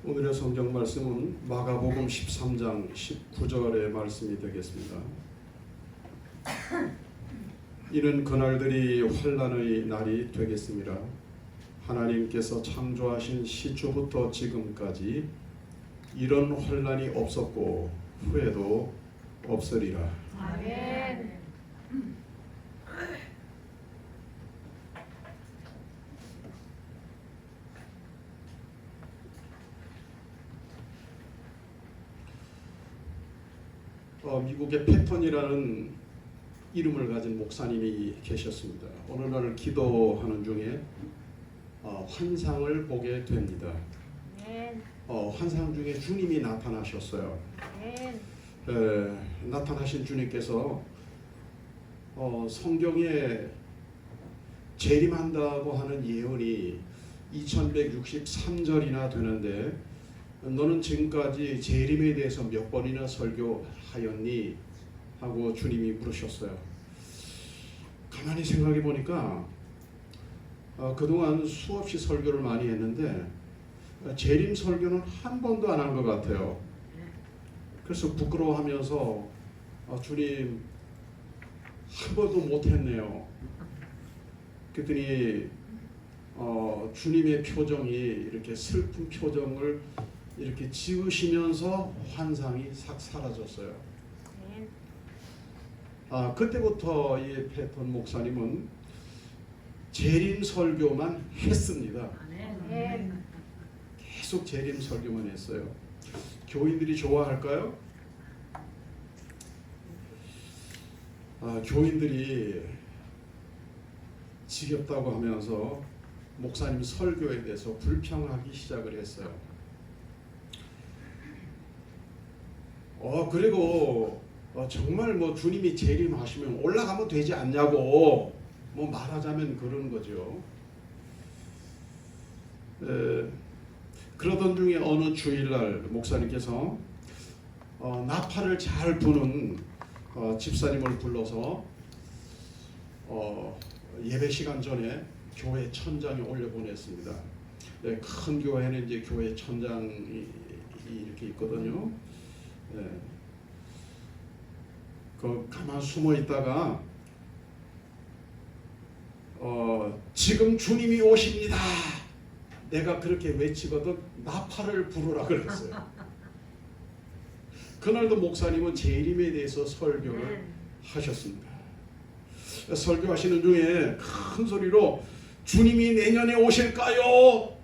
오늘의 성경 말씀은 마가복음 13장 19절의 말씀이 되겠습니다. 이는 그날들이 환난의 날이 되겠습니다. 하나님께서 창조하신 시초부터 지금까지 이런 환난이 없었고 후에도 없으리라. 아멘. 미국의 패턴이라는 이름을 가진 목사님이 계셨습니다. 어느 날 기도하는 중에 환상을 보게 됩니다. 환상 중에 주님이 나타나셨어요. 나타나신 주님께서 성경에 재림한다고 하는 예언이 2163절이나 되는데 너는 지금까지 재림에 대해서 몇 번이나 설교하였니? 하고 주님이 물으셨어요. 가만히 생각해 보니까 그동안 수없이 설교를 많이 했는데 재림 설교는 한 번도 안 한 것 같아요. 그래서 부끄러워하면서 주님 한 번도 못했네요. 그랬더니 주님의 표정이 이렇게 슬픈 표정을 이렇게 지으시면서 환상이 싹 사라졌어요. 그때부터 이 패턴 목사님은 재림 설교만 했습니다. 계속 재림 설교만 했어요. 교인들이 좋아할까요? 교인들이 지겹다고 하면서 목사님 설교에 대해서 불평하기 시작을 했어요. 그리고 정말 주님이 재림하시면 올라가면 되지 않냐고 말하자면 그런 거죠. 그러던 중에 어느 주일날 목사님께서 나팔을 잘 부는 집사님을 불러서 예배 시간 전에 교회 천장에 올려보냈습니다. 큰 교회는 이제 교회 천장이 이렇게 있거든요. 가만 숨어 있다가 지금 주님이 오십니다. 내가 그렇게 외치거든 나팔을 부르라 그랬어요. 그날도 목사님은 재림에 대해서 설교를 하셨습니다. 설교하시는 중에 큰 소리로 주님이 내년에 오실까요?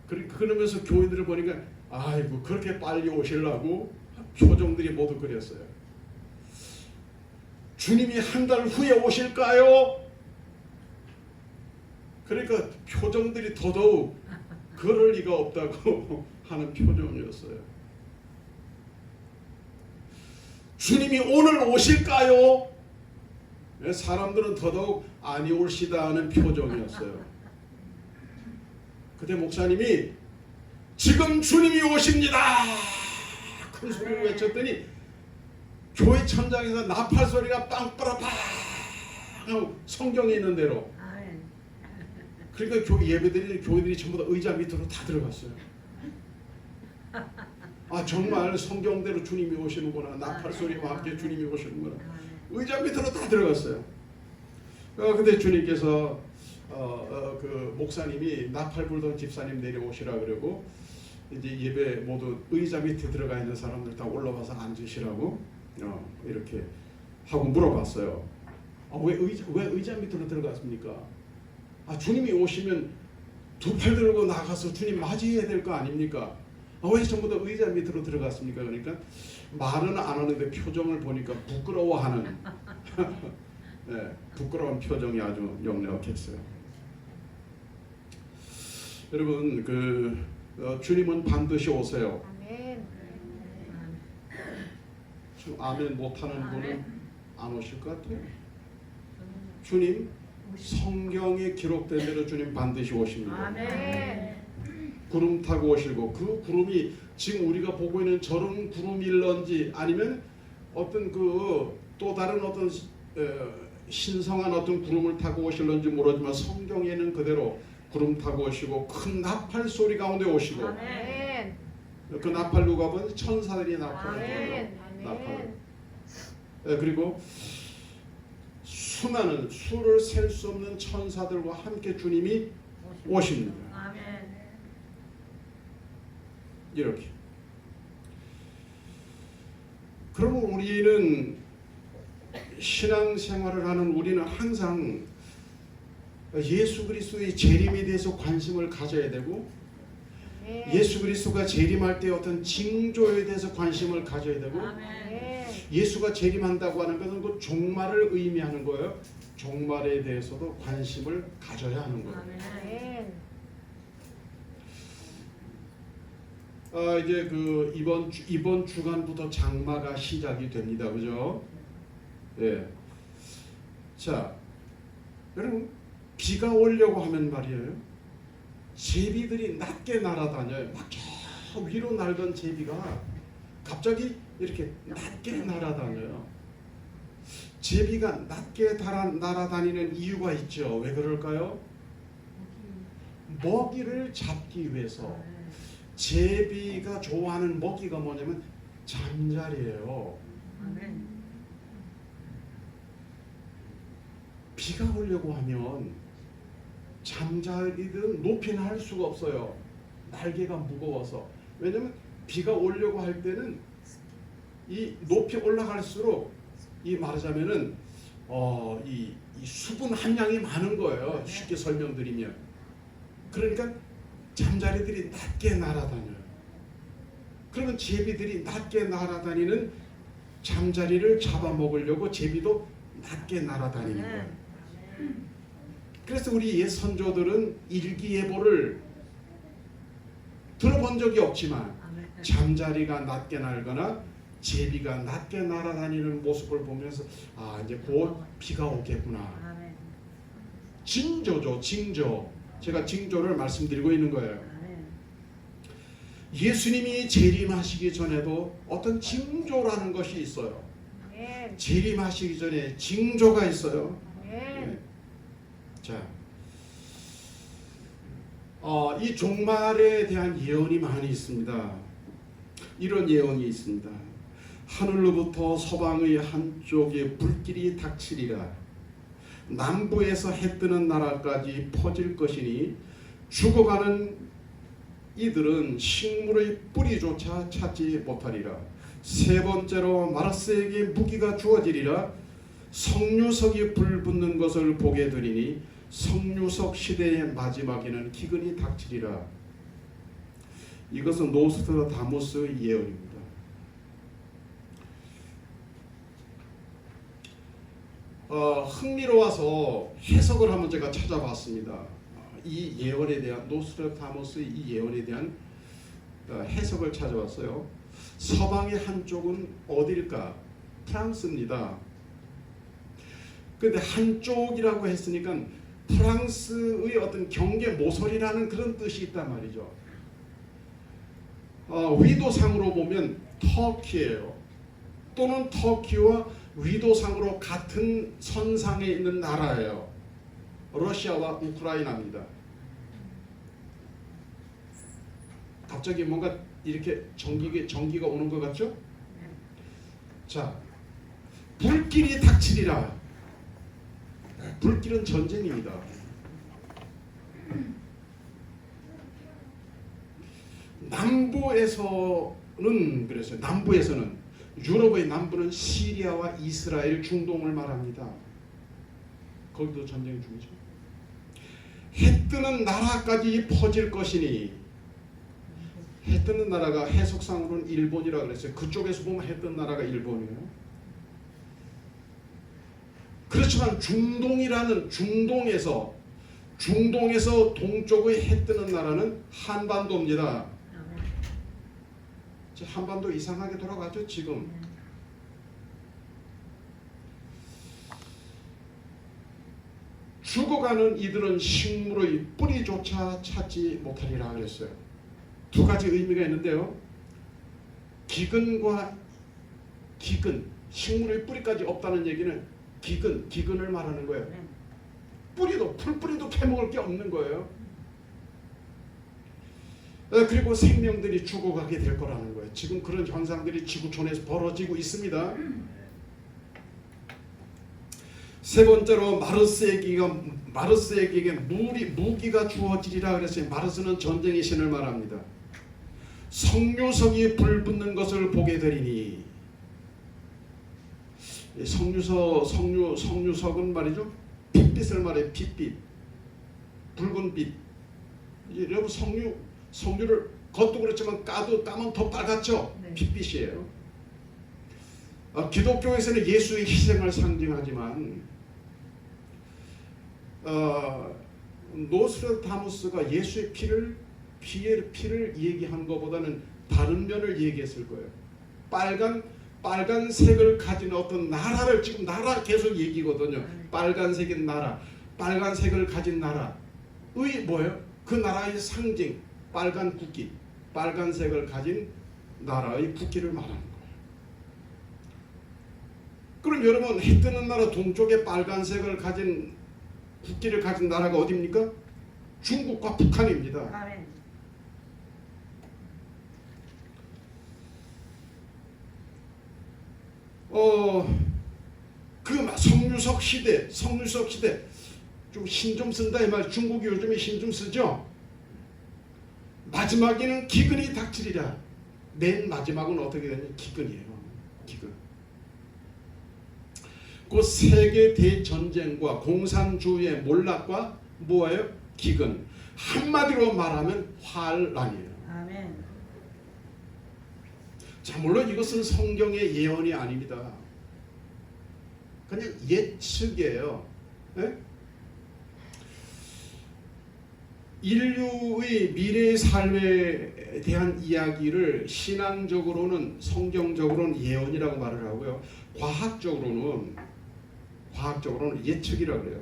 그러면서 교인들을 보니까 아이고 그렇게 빨리 오시려고 표정들이 모두 그랬어요. 주님이 한 달 후에 오실까요? 그러니까 표정들이 더더욱 그럴 리가 없다고 하는 표정이었어요. 주님이 오늘 오실까요? 사람들은 더더욱 아니 올시다 하는 표정이었어요. 그때 목사님이 지금 주님이 오십니다. 큰 소리로 외쳤더니 교회 천장에서 나팔 소리가 빵빠라빵 하고 성경에 있는 대로. 그러니까 교회들이 전부 다 의자 밑으로 다 들어갔어요. 정말 성경대로 주님이 오시는구나. 나팔 소리와 함께 주님이 오시는구나. 의자 밑으로 다 들어갔어요. 근데 주님께서 그 목사님이 나팔 불던 집사님 내려오시라 그러고 이제 예배 모두 의자 밑에 들어가 있는 사람들 다 올라가서 앉으시라고 이렇게 하고 물어봤어요. 왜 의자 밑으로 들어갔습니까? 주님이 오시면 두 팔 들고 나가서 주님 맞이해야 될 거 아닙니까? 왜 전부 다 의자 밑으로 들어갔습니까? 그러니까 말은 안 하는데 표정을 보니까 부끄러워하는 부끄러운 표정이 아주 역력했어요. 여러분 주님은 반드시 오세요. 아멘 못하는 분은 안 오실 것 같아요. 주님 성경에 기록된 대로 주님 반드시 오십니다. 구름 타고 오시고 그 구름이 지금 우리가 보고 있는 저런 구름일런지 아니면 어떤 또 다른 어떤 신성한 어떤 구름을 타고 오실런지 모르지만 성경에는 그대로 구름 타고 오시고 큰 나팔 소리 가운데 오시고 아멘. 그 나팔 누가 보니 천사들이 나팔을 아멘. 불어요. 나팔을. 그리고 수많은 수를 셀 수 없는 천사들과 함께 주님이 오십니다. 아멘. 이렇게. 그러면 우리는 신앙생활을 하는 우리는 항상 예수 그리스도의 재림에 대해서 관심을 가져야 되고 예수 그리스도가 재림할 때 어떤 징조에 대해서 관심을 가져야 되고 예수가 재림한다고 하는 것은 그 종말을 의미하는 거예요. 종말에 대해서도 관심을 가져야 하는 거예요. 이제 그 이번 주간부터 장마가 시작이 됩니다. 그죠? 예. 자, 여러분 비가 오려고 하면 말이에요. 제비들이 낮게 날아다녀요. 막 저 위로 날던 제비가 갑자기 이렇게 낮게 날아다녀요. 제비가 낮게 날아다니는 이유가 있죠. 왜 그럴까요? 먹이를 잡기 위해서. 제비가 좋아하는 먹이가 뭐냐면 잠자리예요. 비가 오려고 하면 잠자리들은 높이는 할 수가 없어요. 날개가 무거워서. 왜냐면 비가 오려고 할 때는 이 높이 올라갈수록 이 말하자면은 이 수분 함량이 많은 거예요. 쉽게 설명드리면. 그러니까 잠자리들이 낮게 날아다녀요. 그러면 제비들이 낮게 날아다니는 잠자리를 잡아먹으려고 제비도 낮게 날아다니는 거예요. 그래서 우리 옛 선조들은 일기예보를 들어본 적이 없지만 잠자리가 낮게 날거나 제비가 낮게 날아다니는 모습을 보면서 이제 곧 비가 오겠구나. 징조죠, 징조. 제가 징조를 말씀드리고 있는 거예요. 예수님이 재림하시기 전에도 어떤 징조라는 것이 있어요. 재림하시기 전에 징조가 있어요. 네. 자, 이 종말에 대한 예언이 많이 있습니다. 이런 예언이 있습니다. 하늘로부터 서방의 한쪽에 불길이 닥치리라. 남부에서 해 뜨는 나라까지 퍼질 것이니 죽어가는 이들은 식물의 뿌리조차 찾지 못하리라. 세 번째로 마르스에게 무기가 주어지리라. 성류석이 불붙는 것을 보게 되리니 성류석 시대의 마지막에는 기근이 닥치리라. 이것은 노스트라다무스의 예언입니다. 흥미로워서 해석을 한번 제가 찾아봤습니다. 이 예언에 대한 노스트라다무스의 이 예언에 대한 해석을 찾아봤어요. 서방의 한쪽은 어딜까? 프랑스입니다. 근데 한쪽이라고 했으니까 프랑스의 어떤 경계 모서리라는 그런 뜻이 있단 말이죠. 위도상으로 보면 터키예요. 또는 터키와 위도상으로 같은 선상에 있는 나라예요. 러시아와 우크라이나입니다. 갑자기 뭔가 이렇게 전기가 오는 것 같죠? 자, 불길이 닥치리라. 불길은 전쟁입니다. 남부에서는 그랬어요. 남부에서는 유럽의 남부는 시리아와 이스라엘, 중동을 말합니다. 거기도 전쟁 중이죠. 해 뜨는 나라까지 퍼질 것이니, 해 뜨는 나라가 해석상으로는 일본이라고 그랬어요. 그쪽에서 보면 해 뜨는 나라가 일본이에요. 그렇지만 중동에서 동쪽의 해 뜨는 나라는 한반도입니다. 한반도 이상하게 돌아가죠 지금. 죽어가는 이들은 식물의 뿌리조차 찾지 못하리라 그랬어요. 두 가지 의미가 있는데요. 기근과 기근, 식물의 뿌리까지 없다는 얘기는 기근을 말하는 거예요. 뿌리도 풀뿌리도 캐먹을 게 없는 거예요. 그리고 생명들이 죽어가게 될 거라는 거예요. 지금 그런 현상들이 지구촌에서 벌어지고 있습니다. 세 번째로 마르스에게 무기가 주어지리라 그랬어요. 마르스는 전쟁의 신을 말합니다. 성류석이 불붙는 것을 보게 되리니, 성류석은 말이죠, 빛빛을 말해요. 빛빛, 붉은 빛. 여러분 성류를 겉도 그렇지만 까면 더 빨갛죠. 네. 빛빛이에요. 기독교에서는 예수의 희생을 상징하지만 노스트라다무스가 예수의 피를 얘기한 것보다는 다른 면을 얘기했을 거예요. 빨간색을 가진 어떤 나라를, 지금 나라 계속 얘기거든요. 빨간색인 나라, 빨간색을 가진 나라의 뭐예요? 그 나라의 상징, 빨간 국기, 빨간색을 가진 나라의 국기를 말하는 거예요. 그럼 여러분, 해 뜨는 나라 동쪽에 빨간색을 가진 국기를 가진 나라가 어디입니까? 중국과 북한입니다. 아멘. 그 성류석 시대 좀 힘 좀 쓴다 이 말. 중국이 요즘에 힘 좀 쓰죠. 마지막에는 기근이 닥치리라. 맨 마지막은 어떻게 되냐? 기근이에요. 기근. 그 세계 대전쟁과 공산주의의 몰락과 뭐예요? 기근. 한마디로 말하면 환란이에요. 아멘. 자, 물론 이것은 성경의 예언이 아닙니다. 그냥 예측이에요. 네? 인류의 미래의 삶에 대한 이야기를 신앙적으로는, 성경적으로는 예언이라고 말을 하고요. 과학적으로는 예측이라고 그래요.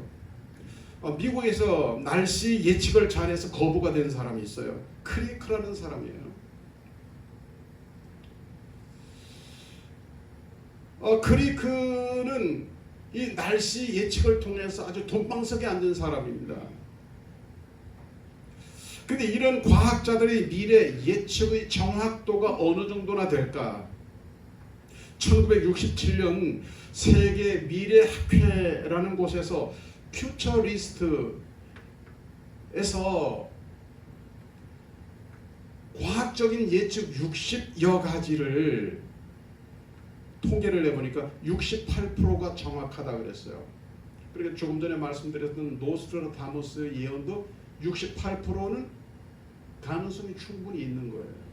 미국에서 날씨 예측을 잘해서 거부가 된 사람이 있어요. 크리크라는 사람이에요. 크리크는 이 날씨 예측을 통해서 아주 돈방석에 앉은 사람입니다. 근데 이런 과학자들의 미래 예측의 정확도가 어느 정도나 될까? 1967년 세계 미래학회라는 곳에서 퓨처리스트에서 과학적인 예측 60여 가지를 통계를 내보니까 68%가 정확하다 그랬어요. 그러니까 조금 전에 말씀드렸던 노스트라다무스의 예언도 68%는 가능성이 충분히 있는 거예요.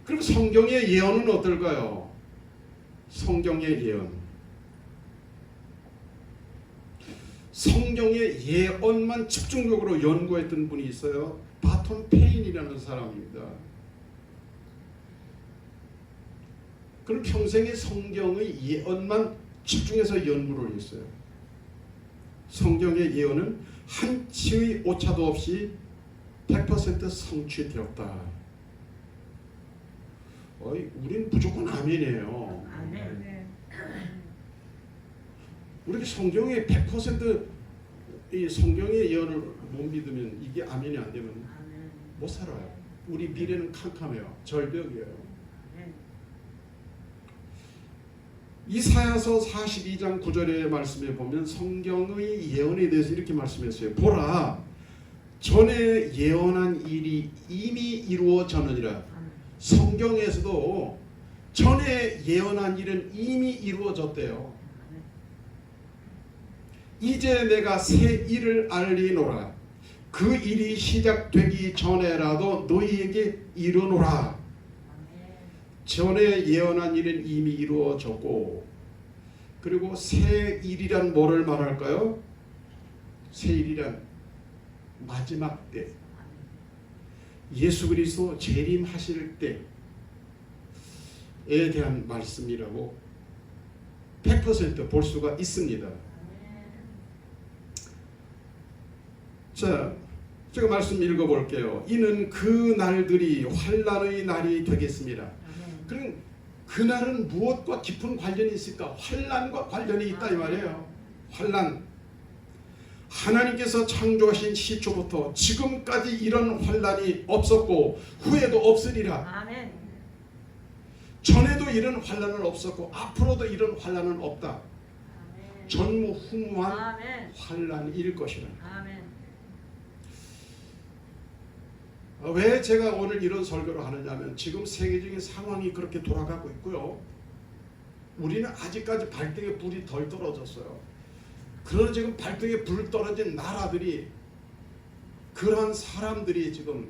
그럼 성경의 예언은 어떨까요? 성경의 예언. 성경의 예언만 집중적으로 연구했던 분이 있어요. 바톤 페인이라는 사람입니다. 그는 평생에 성경의 예언만 집중해서 연구를 했어요. 성경의 예언은 한치의 오차도 없이 100% 성취되었다. 우린 무조건 아멘이에요. 아멘. 우리 성경의 100% 이 성경의 예언을 못 믿으면, 이게 아멘이 안 되면 못 살아요. 우리 미래는 캄캄해요. 절벽이에요. 이사야서 42장 9절의 말씀에 보면 성경의 예언에 대해서 이렇게 말씀했어요. 보라, 전에 예언한 일이 이미 이루어졌느니라. 성경에서도 전에 예언한 일은 이미 이루어졌대요. 이제 내가 새 일을 알리노라. 그 일이 시작되기 전에라도 너희에게 이르노라. 전에 예언한 일은 이미 이루어졌고, 그리고 새 일이란 뭐를 말할까요? 새 일이란 마지막 때, 예수 그리스도 재림하실 때에 대한 말씀이라고 100% 볼 수가 있습니다. 자, 제가 말씀 읽어볼게요. 이는 그 날들이 환난의 날이 되겠습니다. 그럼 그날은 무엇과 깊은 관련이 있을까? 환난과 관련이 있다 이 말이에요. 하나님께서 창조하신 시초부터 지금까지 이런 환난이 없었고 후에도 없으리라. 아멘. 전에도 이런 환난은 없었고 앞으로도 이런 환난은 없다. 아멘. 전무후무한 아멘. 환난일 것이라. 아멘. 왜 제가 오늘 이런 설교를 하느냐면 지금 세계적인 상황이 그렇게 돌아가고 있고요. 우리는 아직까지 발등에 불이 덜 떨어졌어요. 그런 지금 발등에 불 떨어진 나라들이 그러한 사람들이 지금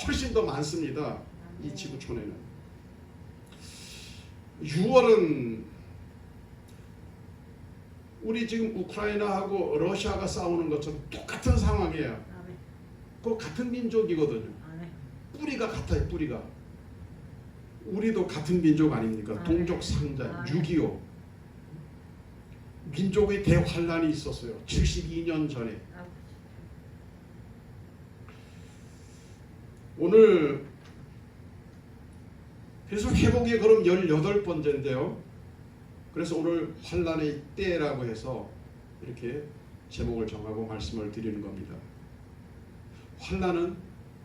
훨씬 더 많습니다. 이 지구촌에는. 6월은 우리 지금 우크라이나하고 러시아가 싸우는 것처럼 똑같은 상황이에요. 아멘. 그 같은 민족이거든요. 아멘. 뿌리가 같아요. 뿌리가. 우리도 같은 민족 아닙니까? 아멘. 동족 상자 아멘. 6.25 민족의 대환란이 있었어요. 72년 전에. 오늘 그래서 회복이 그럼 18번째인데요. 그래서 오늘 환란의 때라고 해서 이렇게 제목을 정하고 말씀을 드리는 겁니다. 환란은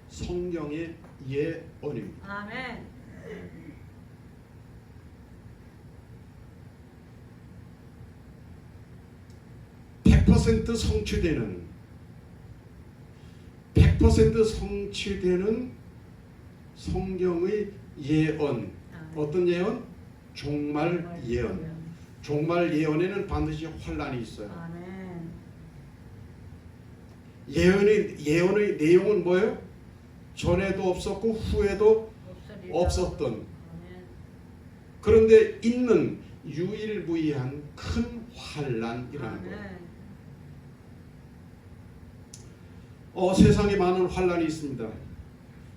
성경의 예언입니다. 아멘. 100% 성취되는 100% 성취되는 성경의 예언. 어떤 예언? 종말 예언. 종말 예언에는 반드시 환란이 있어요. 아멘. 예언의 내용은 뭐예요? 전에도 없었고 후에도 없었던. 아멘. 그런데 있는 유일무이한 큰 환란이라는 거예요. 세상에 많은 환란이 있습니다.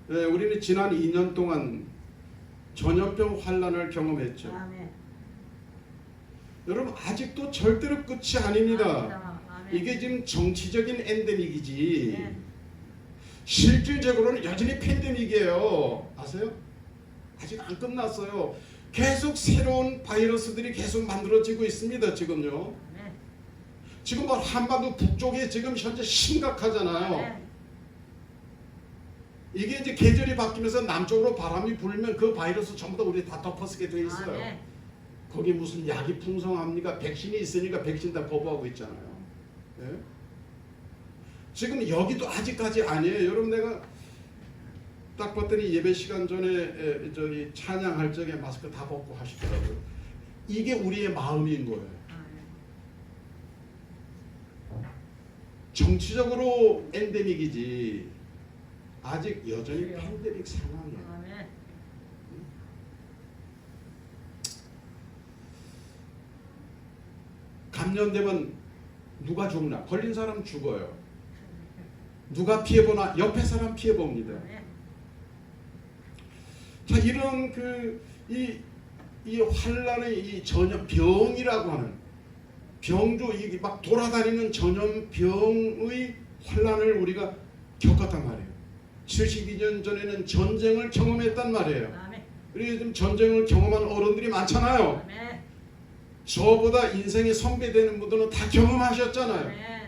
우리는 지난 2년 동안 전염병 환란을 경험했죠. 아멘. 여러분 아직도 절대로 끝이 아닙니다. 아멘. 이게 지금 정치적인 엔데믹이지 네. 실질적으로는 여전히 팬데믹이에요. 아세요? 아직 안 끝났어요. 계속 새로운 바이러스들이 계속 만들어지고 있습니다. 지금요. 아멘. 지금 뭐 한반도 북쪽에 지금 현재 심각하잖아요. 아멘. 이게 이제 계절이 바뀌면서 남쪽으로 바람이 불면 그 바이러스 전부 다 우리 다 덮어쓰게 돼 있어요. 아멘. 거기 무슨 약이 풍성합니까? 백신이 있으니까 백신 다 거부하고 있잖아요. 예? 지금 여기도 아직까지 아니에요. 여러분 내가 딱 봤더니 예배 시간 전에 저기 찬양할 적에 마스크 다 벗고 하시더라고요. 이게 우리의 마음인 거예요. 정치적으로 엔데믹이지 아직 여전히 팬데믹 상황이에요. 아멘. 감염되면 누가 죽나? 걸린 사람 죽어요. 누가 피해보나? 옆에 사람 피해봅니다. 아멘. 자, 이런 이 환란의 이 전염병이라고 하는 병조 이게 막 돌아다니는 전염병의 환란을 우리가 겪었단 말이에요. 72년 전에는 전쟁을 경험했단 말이에요. 아멘. 우리 요즘 전쟁을 경험한 어른들이 많잖아요. 아멘. 저보다 인생이 선배되는 분들은 다 경험하셨잖아요. 아멘.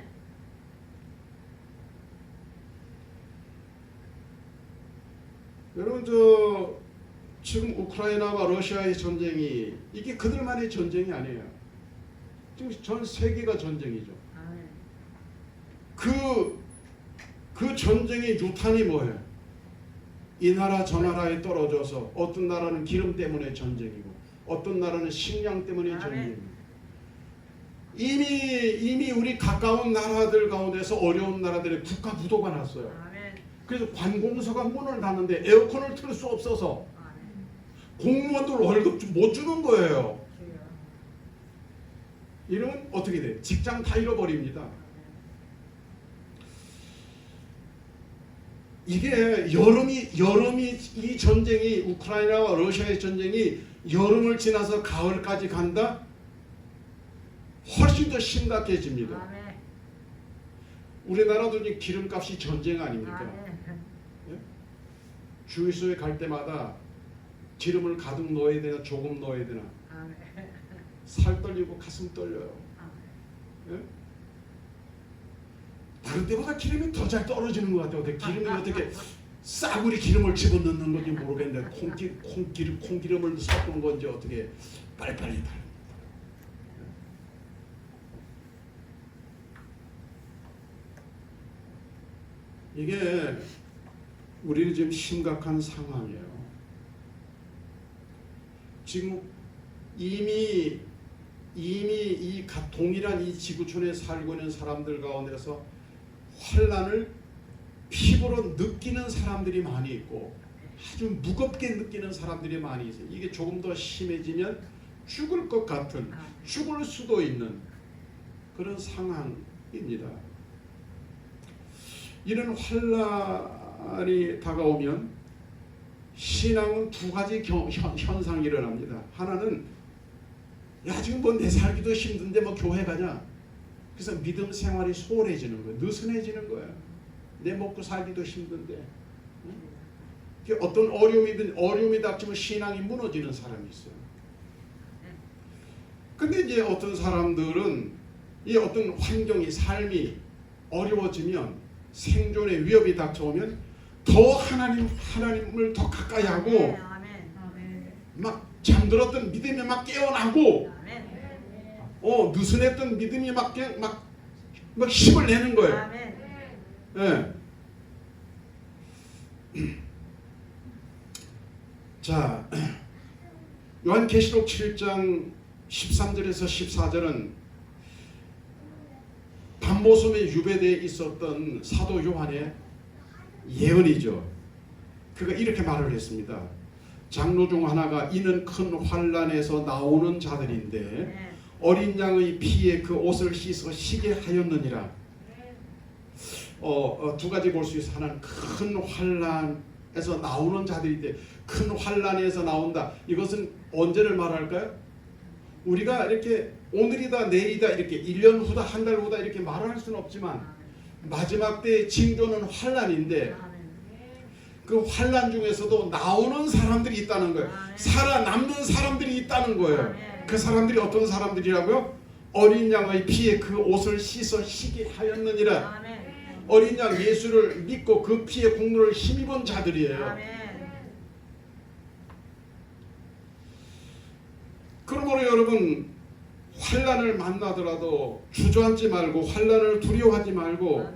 여러분 지금 우크라이나와 러시아의 전쟁이 이게 그들만의 전쟁이 아니에요. 지금 전 세계가 전쟁이죠. 아멘. 그 전쟁의 유탄이 뭐예요? 이 나라 저 나라에 떨어져서 어떤 나라는 기름 때문에 전쟁이고 어떤 나라는 식량 때문에 아멘. 전쟁입니다. 이미 우리 가까운 나라들 가운데서 어려운 나라들의 국가 부도가 났어요. 아멘. 그래서 관공서가 문을 닫는데 에어컨을 틀 수 없어서 아멘. 공무원들 월급 못 주는 거예요. 주여. 이러면 어떻게 돼? 직장 다 잃어버립니다. 이게 여름이 이 전쟁이 우크라이나와 러시아의 전쟁이 여름을 지나서 가을까지 간다? 훨씬 더 심각해집니다. 아멘. 우리나라도 이제 기름값이 전쟁 아닙니까? 아멘. 주유소에 갈 때마다 기름을 가득 넣어야 되나 조금 넣어야 되나 아멘. 살 떨리고 가슴 떨려요. 아멘. 예? 다른 때보다 기름이 더 잘 떨어지는 것 같아요. 기름이 어떻게 싸구리 기름을 집어넣는 건지 모르겠는데 콩기름을 섞은 건지 어떻게 빨리빨리 다릅니다. 이게 우리는 지금 심각한 상황이에요. 지금 이미 이 동일한 이 지구촌에 살고 있는 사람들 가운데서 환난을 피부로 느끼는 사람들이 많이 있고 아주 무겁게 느끼는 사람들이 많이 있어요. 이게 조금 더 심해지면 죽을 것 같은, 죽을 수도 있는 그런 상황입니다. 이런 환난이 다가오면 신앙은 두 가지 현상이 일어납니다. 하나는 야 지금 뭐 내 살기도 힘든데 뭐 교회 가냐? 그래서 믿음 생활이 소홀해지는 거예요. 느슨해지는 거예요. 내 먹고 살기도 힘든데 응? 어떤 어려움이 닥치면 신앙이 무너지는 사람이 있어요. 근데 이제 어떤 사람들은 이 어떤 환경이 삶이 어려워지면 생존의 위협이 닥쳐오면 더 하나님을 더 가까이 하고 막 잠들었던 믿음이 막 깨어나고 느슨했던 믿음이 막 힘을 내는 거예요. 네. 자, 요한계시록 7장 13절에서 14절은 밤모섬에 유배되어 있었던 사도 요한의 예언이죠. 그가 이렇게 말을 했습니다. 장로 중 하나가 이는 큰 환난에서 나오는 자들인데 어린 양의 피에 그 옷을 씻어 시게 하였느니라. 두 가지 볼 수 있어요. 하나는 큰 환난에서 나오는 자들인데 큰 환난에서 나온다. 이것은 언제를 말할까요? 우리가 이렇게 오늘이다 내일이다 이렇게 1년 후다 한 달 후다 이렇게 말을 할 수는 없지만 마지막 때의 징조는 환난인데 그 환난 중에서도 나오는 사람들이 있다는 거예요. 살아남는 사람들이 있다는 거예요. 그 사람들이 어떤 사람들이라고요? 어린 양의 피에 그 옷을 씻어 시게 하였느니라. 어린 양 예수를 믿고 그 피의 공로를 힘입은 자들이에요. 그러므로 여러분 환난을 만나더라도 주저앉지 말고 환난을 두려워하지 말고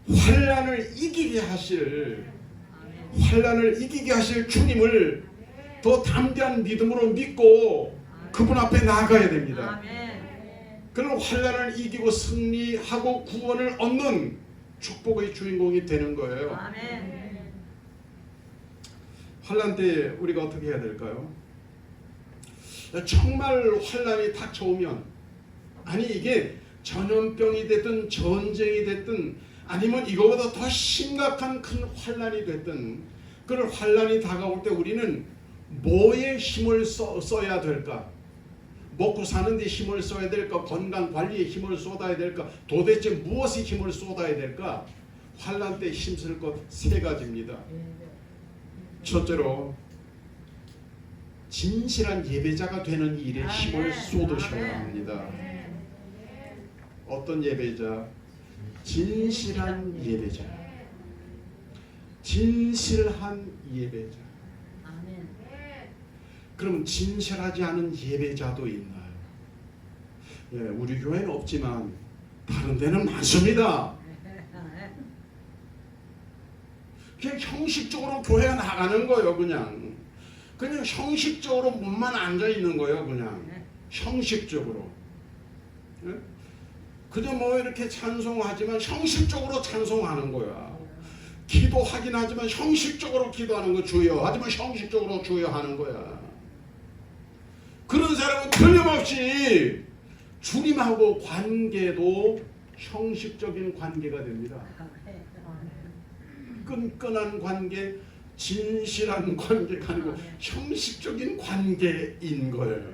환난을 이기게 하실 주님을 더 담대한 믿음으로 믿고 그분 앞에 나아가야 됩니다. 그런 환난을 이기고 승리하고 구원을 얻는 축복의 주인공이 되는 거예요. 환난 때 우리가 어떻게 해야 될까요? 정말 환난이 닥쳐오면 아니 이게 전염병이 됐든 전쟁이 됐든 아니면 이거보다 더 심각한 큰 환난이 됐든 그런 환난이 다가올 때 우리는 뭐에 힘을 써야 될까? 먹고 사는 데 힘을 써야 될까? 건강 관리에 힘을 쏟아야 될까? 도대체 무엇에 힘을 쏟아야 될까? 환난 때 힘쓸 것 세 가지입니다. 첫째로 진실한 예배자가 되는 일에 힘을 쏟으셔야 합니다. 어떤 예배자? 진실한 예배자. 진실한 예배자. 그럼 진실하지 않은 예배자도 있나요? 예, 우리 교회는 없지만 다른 데는 많습니다. 그냥 형식적으로 교회가 나가는 거예요. 그냥 형식적으로 몸만 앉아 있는 거예요. 그냥 형식적으로. 예? 그저 뭐 이렇게 찬송하지만 형식적으로 찬송하는 거야. 기도하긴 하지만 형식적으로 기도하는 거 주여 하지만 형식적으로 주여 하는 거야. 그런 사람은 틀림없이 주님하고 관계도 형식적인 관계가 됩니다. 끈끈한 관계, 진실한 관계가 아니고 형식적인 관계인 거예요.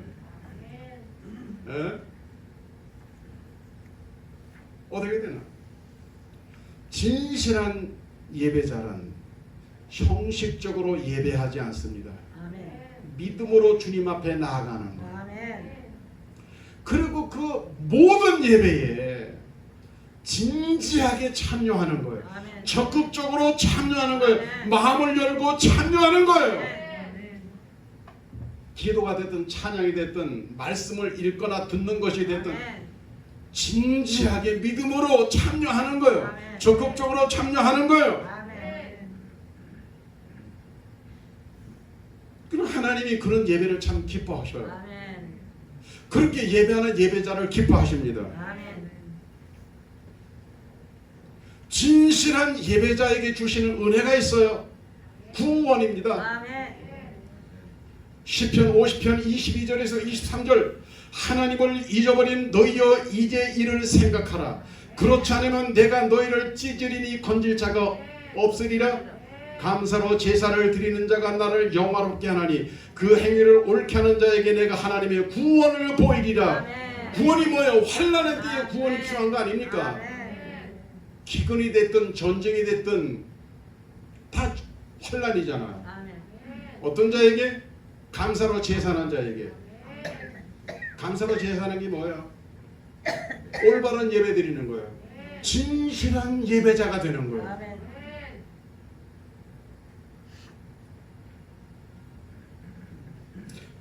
예? 어떻게 되나? 진실한 예배자란 형식적으로 예배하지 않습니다. 믿음으로 주님 앞에 나아가는 거예요. 그리고 그 모든 예배에 진지하게 참여하는 거예요. 아멘. 적극적으로 참여하는 거예요. 아멘. 마음을 열고 참여하는 거예요. 아멘. 기도가 됐든 찬양이 됐든 말씀을 읽거나 듣는 것이 됐든 아멘. 진지하게 믿음으로 참여하는 거예요. 아멘. 적극적으로 참여하는 거예요. 아멘. 그럼 하나님이 그런 예배를 참 기뻐하셔요. 아멘. 그렇게 예배하는 예배자를 기뻐하십니다. 아멘. 진실한 예배자에게 주시는 은혜가 있어요. 구원입니다. 아멘. 시편 50편 22절에서 23절 하나님을 잊어버린 너희여 이제 이를 생각하라. 그렇지 않으면 내가 너희를 찢으리니 건질 자가 없으리라. 감사로 제사를 드리는 자가 나를 영화롭게 하나니 그 행위를 옳게 하는 자에게 내가 하나님의 구원을 보이리라. 아멘. 구원이 뭐예요? 환난의 때에 구원이 필요한 거 아닙니까? 아멘. 기근이 됐든 전쟁이 됐든 다 환난이잖아요. 아멘. 어떤 자에게? 감사로 제사하는 자에게. 감사로 제사하는 게 뭐예요? 올바른 예배 드리는 거예요. 진실한 예배자가 되는 거예요. 아멘.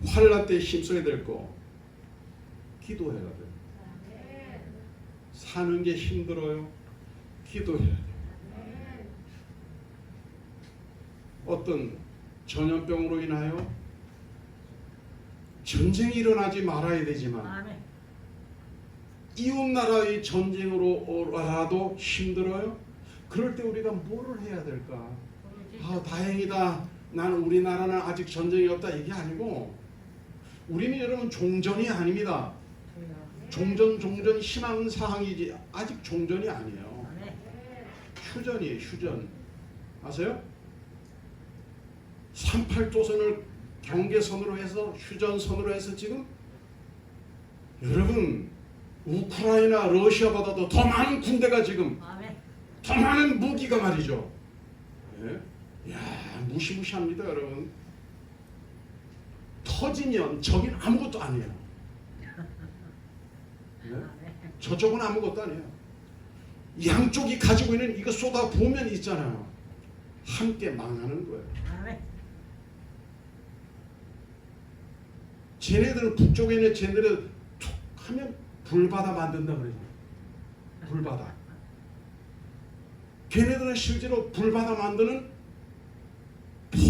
환난 때 힘써야 될 거 기도해야 돼요. 사는 게 힘들어요. 기도해야 돼요. 어떤 전염병으로 인하여 전쟁이 일어나지 말아야 되지만 아멘. 이웃나라의 전쟁으로라도 힘들어요. 그럴 때 우리가 뭐를 해야 될까? 다행이다. 나는 우리나라는 아직 전쟁이 없다 이게 아니고 우리는 여러분 종전이 아닙니다. 종전 희망사항이지 아직 종전이 아니에요. 아멘. 휴전이에요. 휴전. 아세요? 38도선을 경계선으로 해서 휴전선으로 해서 지금 여러분 우크라이나 러시아보다도 더 많은 군대가 지금 아멘. 더 많은 무기가 말이죠. 예? 야 무시무시합니다 여러분. 터지면 저긴 아무것도 아니에요. 예? 저쪽은 아무것도 아니에요. 양쪽이 가지고 있는 이거 쏟아 부으면 있잖아요. 함께 망하는 거예요. 아멘. 쟤네들은 북쪽에 있는 쟤네들은 툭 하면 불바다 만든다 그래요. 불바다. 걔네들은 실제로 불바다 만드는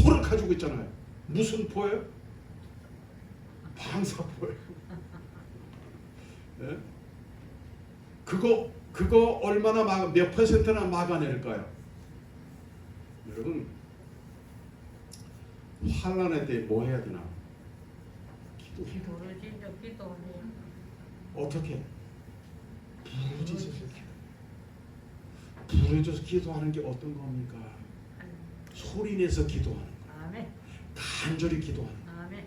포를 가지고 있잖아요. 무슨 포예요? 방사포예요. 예? 그거 얼마나 몇 퍼센트나 막아낼까요? 여러분 환난의 때 뭐 해야 되나? 기도를 진짜 기도하네요. 어떻게? 부르짖어서 기도. 부르짖어서 기도하는 게 어떤 겁니까? 소리내서 기도하는 거. 아멘. 간절히 기도하는 거. 아멘.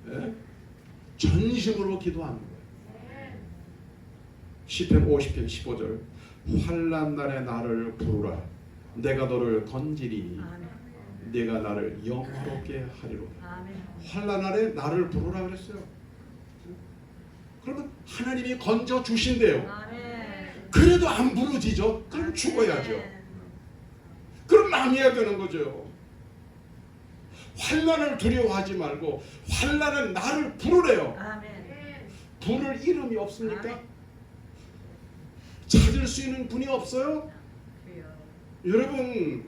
예? 전심으로 기도하는 거예요. 시편 50편 15절 환난 날에 나를 부르라. 내가 너를 건지리니 아멘. 내가 나를 영화롭게 하리로다. 아멘. 환난 날에 나를 부르라 그랬어요. 그러면 하나님이 건져 주신대요. 아멘. 그래도 안 부르짖어? 그럼 죽어야죠. 그럼 망해야 되는 거죠. 환난을 두려워하지 말고 환난은 나를 부르래요. 아멘. 부를 이름이 없습니까? 아멘. 찾을 수 있는 분이 없어요? 주여. 여러분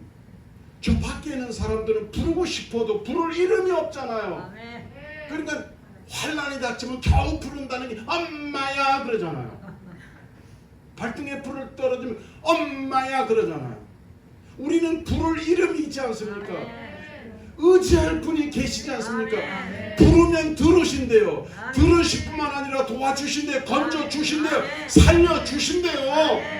저 밖에 있는 사람들은 부르고 싶어도 부를 이름이 없잖아요. 아멘. 그러니까 환난이 닥치면 겨우 부른다는 게 엄마야 그러잖아요. 발등에 불을 떨어지면 엄마야 그러잖아요. 우리는 부를 이름이 있지 않습니까? 의지할 분이 계시지 않습니까? 부르면 들으신대요. 들으실 뿐만 아니라 도와주신대요. 건져주신대요. 살려주신대요.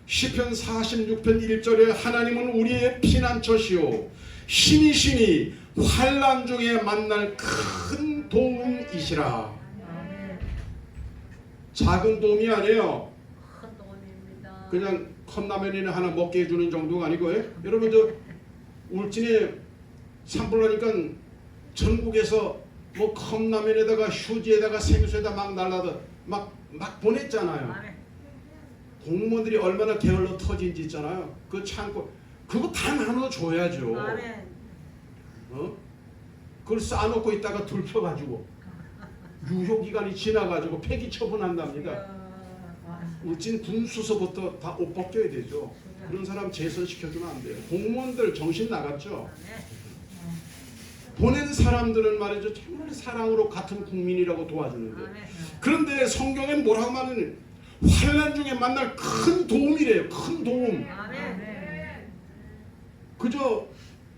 시편 46편 1절에 하나님은 우리의 피난처시오 신이시니 환난 중에 만날 큰 도움이시라. 작은 도움이 아니에요. 큰 도움입니다. 그냥 컵라면이나 하나 먹게 해주는 정도가 아니고 여러분 저 울진에 산불 나니까 전국에서 뭐 컵라면에다가 휴지에다가 생수에다 막 날라다 막 보냈잖아요. 아멘. 공무원들이 얼마나 게을러 터진지 있잖아요. 그 창고 그거 다 나눠줘야죠. 아멘. 그걸 쌓아놓고 있다가 들켜가지고 유효기간이 지나가지고 폐기 처분한답니다. 울진 군수서부터 다 옷 벗겨야 되죠. 그런 사람 재선시켜주면 안 돼요. 공무원들 정신 나갔죠. 보낸 사람들은 말이죠. 정말 사랑으로 같은 국민이라고 도와주는데. 아멘. 그런데 성경엔 뭐라고 말하는 환난 중에 만날 큰 도움이래요. 큰 도움. 아멘. 그저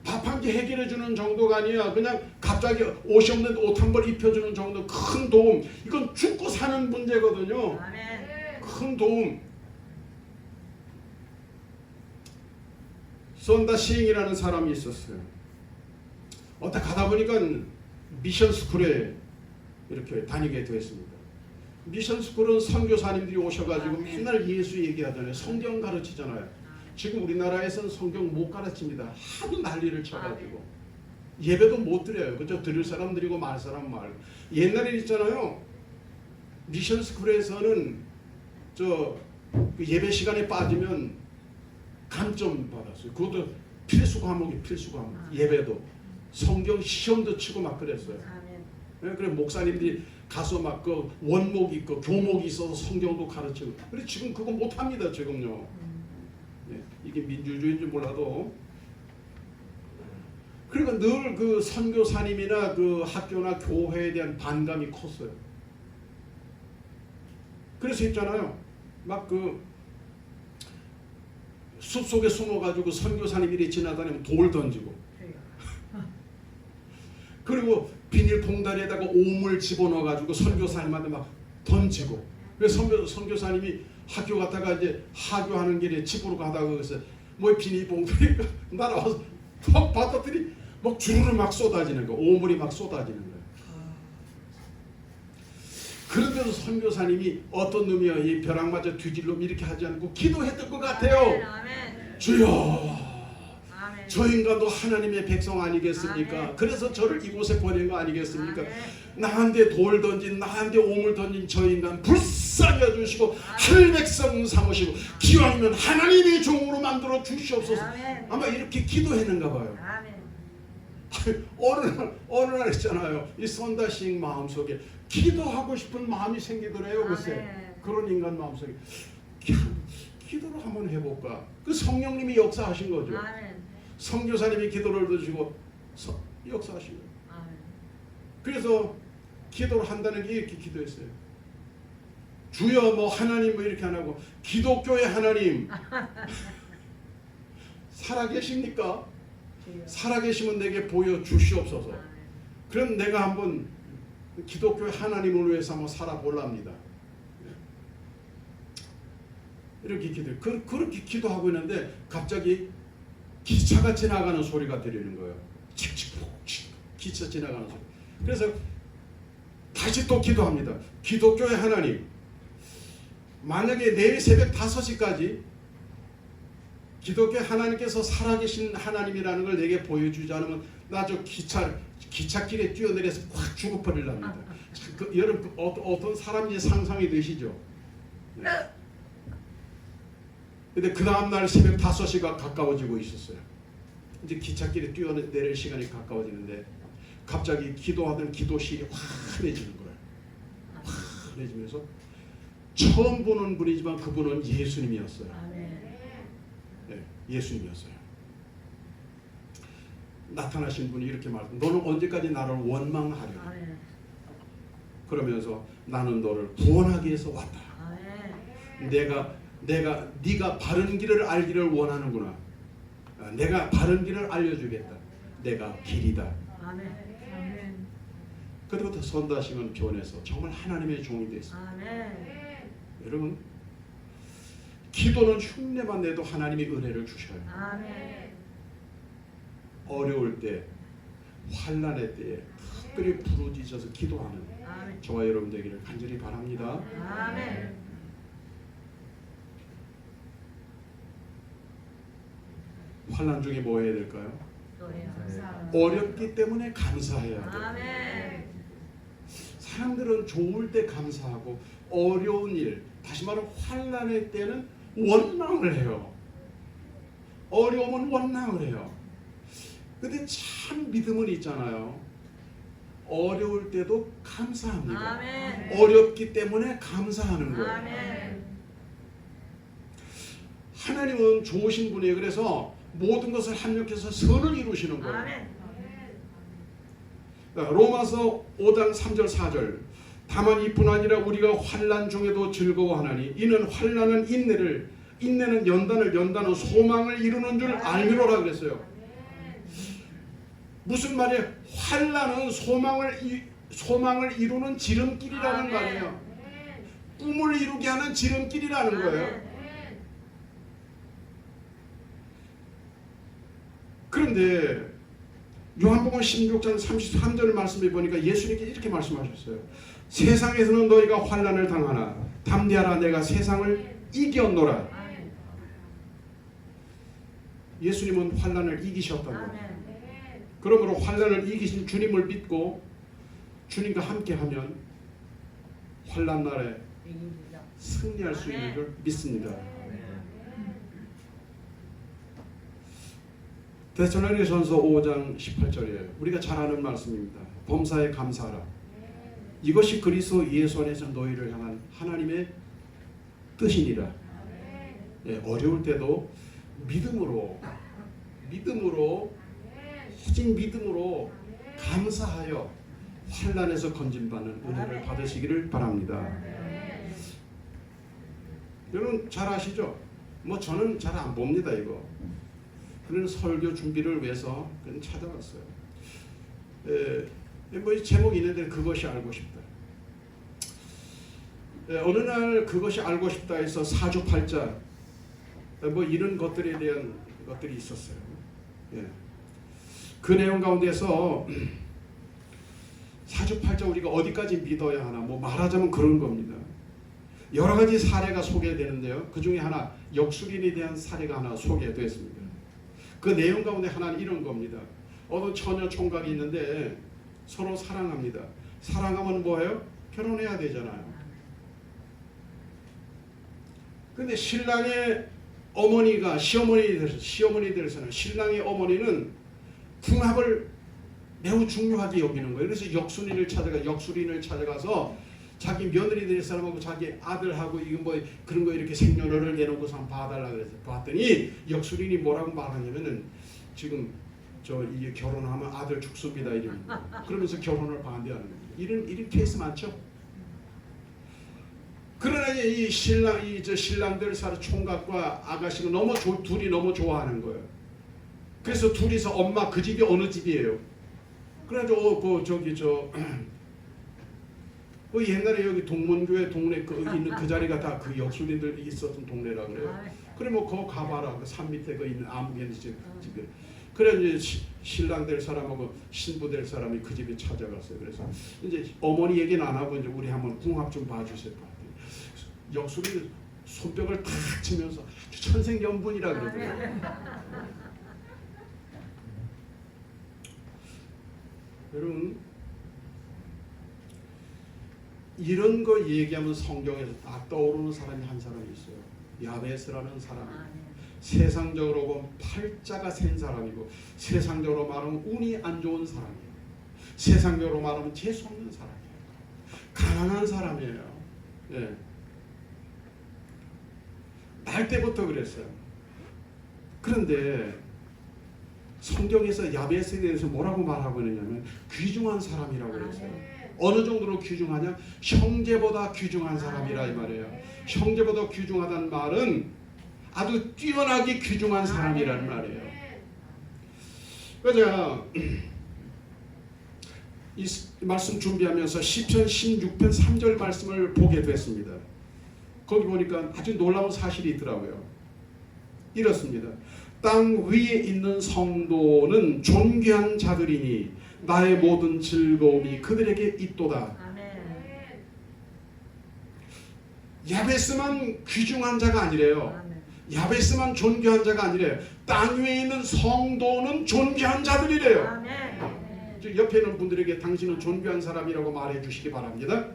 밥 한 끼 해결해 주는 정도가 아니야. 그냥 갑자기 옷이 없는 옷 한 벌 입혀주는 정도 큰 도움. 이건 죽고 사는 문제거든요. 아멘. 큰 도움. 손다 시잉이라는 사람이 있었어요. 어떻게 가다 보니까 미션 스쿨에 이렇게 다니게 됐습니다. 미션 스쿨은 선교사님들이 오셔가지고 맨날 예수 얘기하잖아요. 성경 가르치잖아요. 지금 우리나라에서는 성경 못 가르칩니다. 하도 난리를 쳐가지고 예배도 못 드려요. 그저 들을 사람들이고 말 사람 말. 옛날에 있잖아요. 미션 스쿨에서는 그 예배 시간에 빠지면 감점 받았어요. 그것도 필수 과목이 필수 과목. 예배도 성경 시험도 치고 막 그랬어요. 아멘. 그래 목사님들이 가서 막 그 원목이 있고 교목이 있어서 성경도 가르치고. 그래 지금 그거 못 합니다. 지금요. 이게 민주주의인지 몰라도. 그러니까 늘 그 선교사님이나 그 학교나 교회에 대한 반감이 컸어요. 그래서 있잖아요. 막 그 숲속에 숨어가지고 선교사님들이 지나다니면 돌 던지고, 그리고 비닐 봉다리에다가 오물 집어넣어가지고 선교사님한테 막 던지고. 그래서 선교사님이 학교 갔다가 이제 하교하는 길에 집으로 가다가 그래서 뭐 비닐 봉다리가 날아와서 턱 받았더니 막 주르르 막 쏟아지는 거, 오물이 막 쏟아지는 거예요. 그런데도 선교사님이 어떤 놈이야 이 벼락 맞아 뒤질 놈 이렇게 하지 않고 기도했던 것 같아요. 아멘. 주여, 아멘. 저 인간도 하나님의 백성 아니겠습니까? 아멘. 그래서 저를 이곳에 보낸 거 아니겠습니까? 아멘. 나한테 돌 던진, 나한테 오물 던진 저 인간 불쌍히 여주시고 하늘 백성 삼으시고 기왕이면 하나님의 종으로 만들어 주시옵소서. 아멘. 아마 이렇게 기도했는가 봐요. 아멘. 어느 날 있잖아요. 이 선다싱 마음속에 기도하고 싶은 마음이 생기더래요. 글쎄. 아멘. 그런 인간 마음속에 기도를 한번 해볼까. 그 성령님이 역사하신 거죠. 아멘. 선교사님이 기도를 드시고 역사하신 거예요. 아멘. 그래서 기도를 한다는 게 이렇게 기도했어요. 주여 뭐 하나님 뭐 이렇게 안 하고 기독교의 하나님 살아계십니까? 살아계시면 내게 보여주시옵소서. 아멘. 그럼 내가 한번 기독교의 하나님을 위해서 한번 살아볼랍니다. 이렇게 기도해요. 그렇게 기도하고 있는데 갑자기 기차가 지나가는 소리가 들리는 거예요. 칙칙폭칙 기차 지나가는 소리. 그래서 다시 또 기도합니다. 기독교의 하나님, 만약에 내일 새벽 5시까지 기독교 하나님께서 살아계신 하나님이라는 걸 내게 보여주지 않으면 나 저 기찻길에 뛰어내려서 확 죽어버리랍니다. 여러분 어떤 사람인지 상상이 되시죠? 네. 근데 그 다음날 새벽 5시가 가까워지고 있었어요. 이제 기찻길에 뛰어내릴 시간이 가까워지는데 갑자기 기도하던 기도실이 환해지는 거예요. 환해지면서 처음 보는 분이지만 그분은 예수님이었어요. 네, 예수님이었어요. 나타나신 분이 이렇게 말합니다. 너는 언제까지 나를 원망하려고? 아멘. 그러면서 나는 너를 구원하기 위해서 왔다. 아멘. 네가 바른 길을 알기를 원하는구나. 내가 바른 길을 알려주겠다. 내가 길이다. 아멘. 아멘. 그때부터 선다싱은 변해서 정말 하나님의 종이 됐습니다. 아멘. 여러분, 기도는 흉내만 내도 하나님이 은혜를 주셔요. 아멘. 어려울 때, 환난의 때에 특별히 부르짖어서 기도하는 아멘. 저와 여러분 되기를 간절히 바랍니다. 아멘. 환난 중에 뭐 해야 될까요? 또해요. 어렵기 때문에 감사해야 돼요. 아멘. 사람들은 좋을 때 감사하고 어려운 일, 다시 말하면 환난의 때는 원망을 해요. 어려우면 원망을 해요. 근데 참 믿음은 있잖아요. 어려울 때도 감사합니다. 아멘. 어렵기 때문에 감사하는 거예요. 아멘. 하나님은 좋으신 분이에요. 그래서 모든 것을 합력해서 선을 이루시는 거예요. 아멘. 로마서 5장 3절 4절 다만 이뿐 아니라 우리가 환난 중에도 즐거워하나니 이는 환난은 인내를, 인내는 연단은 소망을 이루는 줄 알미로라 그랬어요. 무슨 말이에요? 환난은 소망을 이루는 지름길이라는 말이에요. 꿈을 이루게 하는 지름길이라는 거예요. 그런데 요한복음 16장 33절 말씀에 보니까 예수님께 이렇게 말씀하셨어요. 세상에서는 너희가 환난을 당하나 담대하라 내가 세상을 이겼노라. 예수님은 환난을 이기셨다고요. 그러므로 환난을 이기신 주님을 믿고 주님과 함께하면 환난 날에 승리할 수 있는 줄 믿습니다. 데살로니가전서 5장 18절이에요. 우리가 잘 아는 말씀입니다. 범사에 감사하라. 이것이 그리스도 예수 안에서 너희를 향한 하나님의 뜻이니라. 예, 어려울 때도 믿음으로 오직 믿음으로 감사하여 환난에서 건진받는 은혜를 받으시기를 바랍니다. 여러분 잘 아시죠? 뭐 저는 잘 안 봅니다 이거. 그런 설교 준비를 위해서 그냥 찾아왔어요. 뭐 제목이 있는데 그것이 알고 싶다. 어느 날 그것이 알고 싶다 해서 사주팔자 뭐 이런 것들에 대한 것들이 있었어요. 그 내용 가운데서 사주팔자 우리가 어디까지 믿어야 하나 뭐 말하자면 그런 겁니다. 여러 가지 사례가 소개되는데요. 그 중에 하나 역술인에 대한 사례가 하나 소개됐습니다. 그 내용 가운데 하나는 이런 겁니다. 어느 처녀 총각이 있는데 서로 사랑합니다. 사랑하면 뭐예요? 결혼해야 되잖아요. 근데 신랑의 어머니가 시어머니 들에서는 신랑의 어머니는 궁합을 매우 중요하게 여기는 거예요. 그래서 역술인을 찾아가서 자기 며느리 될 사람하고 자기 아들하고 이거 뭐 그런 거 이렇게 생년월일 내놓고서 한번 봐달라 그래서 봤더니 역술인이 뭐라고 말하냐면은 지금 저 이게 결혼하면 아들 죽습니다 이런 그러면서 결혼을 반대하는 거예요. 이런 케이스 많죠. 그러나 이 신랑들 사람 총각과 아가씨가 둘이 너무 좋아하는 거예요. 그래서 둘이서 엄마 그 집이 어느 집이에요. 그래가지고 그 옛날에 여기 동문교회 동네 있는 그 자리가 다 그 역술인들이 있었던 동네라 그래요. 그래 뭐 거기 가봐라. 그 산 밑에 그 있는 아무개는 집에. 그래 이제 신랑 될 사람하고 신부 될 사람이 그 집에 찾아갔어요. 그래서 이제 어머니 얘기는 안 하고 이제 우리 한번 궁합 좀 봐주세요. 역술인 손뼉을 탁 치면서 아주 천생연분이라 그러더라고요. 여러분 이런 거 얘기하면 성경에서 딱 떠오르는 사람이 한 사람이 있어요. 야베스라는 사람이. 세상적으로 보면 팔자가 센 사람이고 세상적으로 말하면 운이 안 좋은 사람이에요. 세상적으로 말하면 재수 없는 사람이에요. 가난한 사람이에요. 예. 날 때부터 그랬어요. 그런데 성경에서 야베스에 대해서 뭐라고 말하고 있느냐면 귀중한 사람이라고 그랬어요. 어느 정도로 귀중하냐? 형제보다 귀중한 사람이라 이 말이에요. 형제보다 귀중하다는 말은 아주 뛰어나게 귀중한 사람이라는 말이에요. 그래서 이 말씀 준비하면서 시편 16편 3절 말씀을 보게 됐습니다. 거기 보니까 아주 놀라운 사실이 있더라고요. 이렇습니다. 땅 위에 있는 성도는 존귀한 자들이니 나의 모든 즐거움이 그들에게 있도다. 야베스만 귀중한 자가 아니래요. 야베스만 존귀한 자가 아니래요. 땅 위에 있는 성도는 존귀한 자들이래요. 옆에 있는 분들에게 당신은 존귀한 사람이라고 말해 주시기 바랍니다.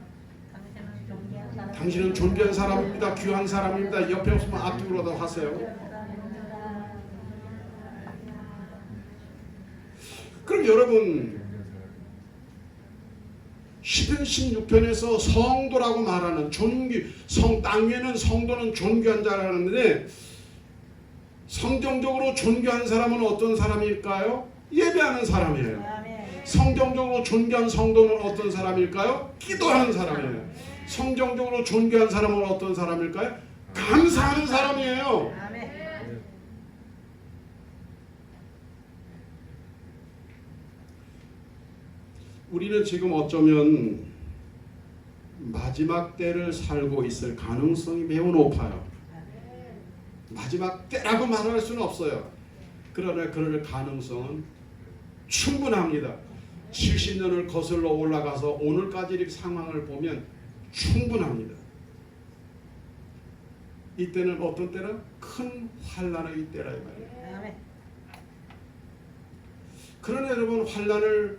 당신은 존귀한 사람입니다. 귀한 사람입니다. 옆에 없으면 앞뒤로도 하세요. 그럼 여러분 시편 16편에서 성도라고 말하는 땅 위에는 성도는 존귀한 자라는데 성경적으로 존귀한 사람은 어떤 사람일까요? 예배하는 사람이에요. 성경적으로 존귀한 성도는 어떤 사람일까요? 기도하는 사람이에요. 성경적으로 존귀한 사람은 어떤 사람일까요? 감사하는 사람이에요. 우리는 지금 어쩌면 마지막 때를 살고 있을 가능성이 매우 높아요. 마지막 때라고 말할 수는 없어요. 그러나 그럴 가능성은 충분합니다. 70년을 거슬러 올라가서 오늘까지 상황을 보면 충분합니다. 이때는 어떤 때는 큰 환난의 때라 이 말이에요. 그러나 여러분 환난을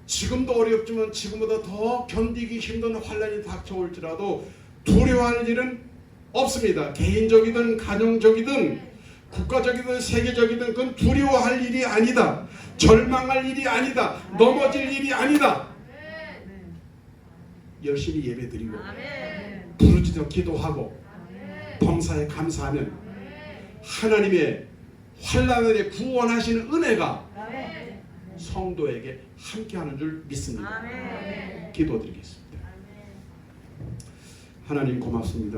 지금도 어렵지만 지금보다 더 견디기 힘든 환난이 닥쳐올지라도 두려워할 일은 없습니다. 개인적이든 가정적이든 국가적이든 세계적이든 그건 두려워할 일이 아니다. 절망할 일이 아니다. 넘어질 일이 아니다. 열심히 예배드리고 부르짖어 기도하고 범사에 감사하면 하나님의 환난에 구원하시는 은혜가 성도에게 함께하는 줄 믿습니다. 기도드리겠습니다. 하나님 고맙습니다.